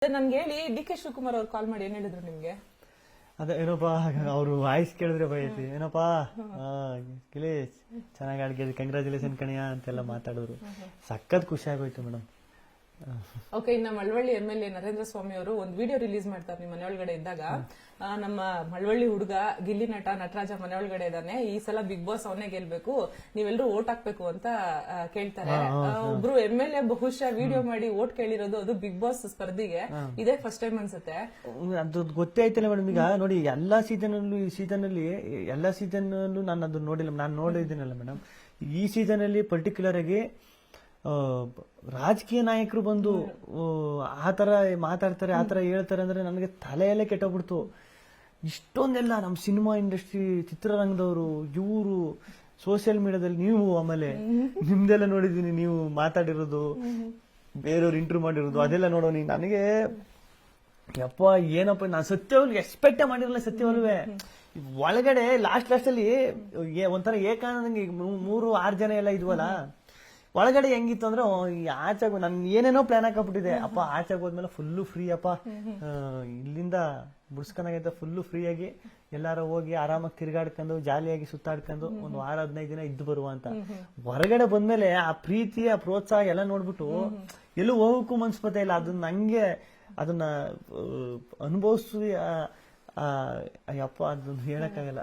ನನ್ಗೆ ಹೇಳಿ ಡಿ.ಕೆ. ಶಿವಕುಮಾರ್ ಅವ್ರು ಕಾಲ್ ಮಾಡಿ ಏನ್ ಹೇಳಿದ್ರು ನಿಮ್ಗೆ? ಅದೇ ಏನಪ್ಪಾ ಅವ್ರು ವಾಯ್ಸ್ ಕೇಳಿದ್ರೆ ಬೈತಿ ಏನಪ್ಪಾ ಗಿಲೇಶ್ ಚೆನ್ನಾಗಿ ಆಡ್ಗೆ ಕಂಗ್ರಾಚುಲೇಷನ್ ಕಣಿಯ ಅಂತೆಲ್ಲ ಮಾತಾಡಿದ್ರು. ಸಖತ್ ಖುಷಿ ಆಗೋಯ್ತು ಮೇಡಮ್. ಓಕೆ, ಇನ್ನ ಮಳವಳ್ಳಿ MLA ನರೇಂದ್ರ ಸ್ವಾಮಿ ಅವರು ಒಂದು ವಿಡಿಯೋ ರಿಲೀಸ್ ಮಾಡ್ತಾರೆ ನಿಮ್ಮ ಮನೆ ಒಳಗಡೆ ಇದ್ದಾಗ. ನಮ್ಮ ಮಳವಳ್ಳಿ ಹುಡುಗ ಗಿಲ್ಲಿ ನಟರಾಜ ಮನೆ ಒಳಗಡೆ ಇದ್ದಾನೆ, ಈ ಸಲ ಬಿಗ್ ಬಾಸ್ ಅವನೇ ಗೆಲ್ಬೇಕು, ನೀವೆಲ್ಲರೂ ಓಟ್ ಹಾಕ್ಬೇಕು ಅಂತ ಕೇಳ್ತಾರೆ. ಒಬ್ರು MLA ಬಹುಶಃ ವಿಡಿಯೋ ಮಾಡಿ ಓಟ್ ಕೇಳಿರೋದು ಅದು ಬಿಗ್ ಬಾಸ್ ಸ್ಪರ್ಧೆಗೆ ಇದೇ ಫಸ್ಟ್ ಟೈಮ್ ಅನ್ಸುತ್ತೆ. ಅದು ಗೊತ್ತೇ ಆಯ್ತಲ್ಲ ಮೇಡಮ್. ಈಗ ನೋಡಿ ಎಲ್ಲಾ ಸೀಸನ್ ಅಲ್ಲೂ ನಾನು ಅದು ನೋಡಿಲ್ಲ, ನಾನು ನೋಡಿದ್ದೀನಲ್ಲ ಮೇಡಮ್. ಈ ಸೀಸನ್ ಅಲ್ಲಿ ಪರ್ಟಿಕ್ಯುಲರ್ ಆಗಿ ರಾಜಕೀಯ ನಾಯಕರು ಬಂದು ಆತರ ಮಾತಾಡ್ತಾರೆ, ಆತರ ಹೇಳ್ತಾರೆ ಅಂದ್ರೆ ನನಗೆ ತಲೆಯಲ್ಲೇ ಕೆಟ್ಟೋಗ್ಬಿಡ್ತು. ಇಷ್ಟೊಂದೆಲ್ಲ ನಮ್ಮ ಸಿನಿಮಾ ಇಂಡಸ್ಟ್ರಿ, ಚಿತ್ರರಂಗದವರು, ಇವರು ಸೋಷಿಯಲ್ ಮೀಡಿಯಾದಲ್ಲಿ ನೀವು, ಆಮೇಲೆ ನಿಮ್ದೆಲ್ಲ ನೋಡಿದೀನಿ, ನೀವು ಮಾತಾಡಿರೋದು, ಬೇರೆಯವ್ರು ಇಂಟರ್ವ್ಯೂ ಮಾಡಿರೋದು ಅದೆಲ್ಲ ನೋಡೋನಿ. ನನಗೆ ಯಪ್ಪ ಏನಪ್ಪ, ನಾನು ಸತ್ಯವಲ್ಲು ಎಕ್ಸ್ಪೆಕ್ಟೇ ಮಾಡಿರಲ್ಲ. ಸತ್ಯವಲ್ವೇ ಒಳಗಡೆ ಲಾಸ್ಟ್ ಅಲ್ಲಿ ಒಂಥರ ಏಕಾನಂದಂಗೆ 3-6 ಜನ ಎಲ್ಲ ಇದ್ವಲ್ಲ, ಒಳಗಡೆ ಹೆಂಗಿತ್ತು ಅಂದ್ರೆ ಆಚೆಗೂ ನನ್ ಏನೇನೋ ಪ್ಲಾನ್ ಹಾಕಬಿಟ್ಟಿದೆ. ಅಪ್ಪ ಆಚೆಗೆ ಹೋದ್ಮೇಲೆ ಫುಲ್ಲು ಫ್ರೀ, ಅಪ್ಪ ಇಲ್ಲಿಂದ ಬುಡ್ಸ್ಕೊಂಡಾಗೈತೆ ಫುಲ್ಲು ಫ್ರೀ ಆಗಿ ಎಲ್ಲಾರು ಹೋಗಿ ಆರಾಮಾಗಿ ತಿರ್ಗಾಡ್ಕೊಂಡು ಜಾಲಿಯಾಗಿ ಸುತ್ತಾಡ್ಕೊಂಡು ಒಂದು 15 ದಿನ ಇದ್ದು ಬರುವ ಅಂತ. ಹೊರಗಡೆ ಬಂದ್ಮೇಲೆ ಆ ಪ್ರೀತಿ, ಆ ಪ್ರೋತ್ಸಾಹ ಎಲ್ಲ ನೋಡ್ಬಿಟ್ಟು ಎಲ್ಲೂ ಹೋಗಕ್ಕೂ ಮನ್ಸ್ಪತ್ತೆ ಇಲ್ಲ. ಅದನ್ನ ಅನುಭವಿಸಿ ಅಯ್ಯಪ್ಪ ಅದನ್ನ ಹೇಳಕ್ಕಾಗಲ್ಲ.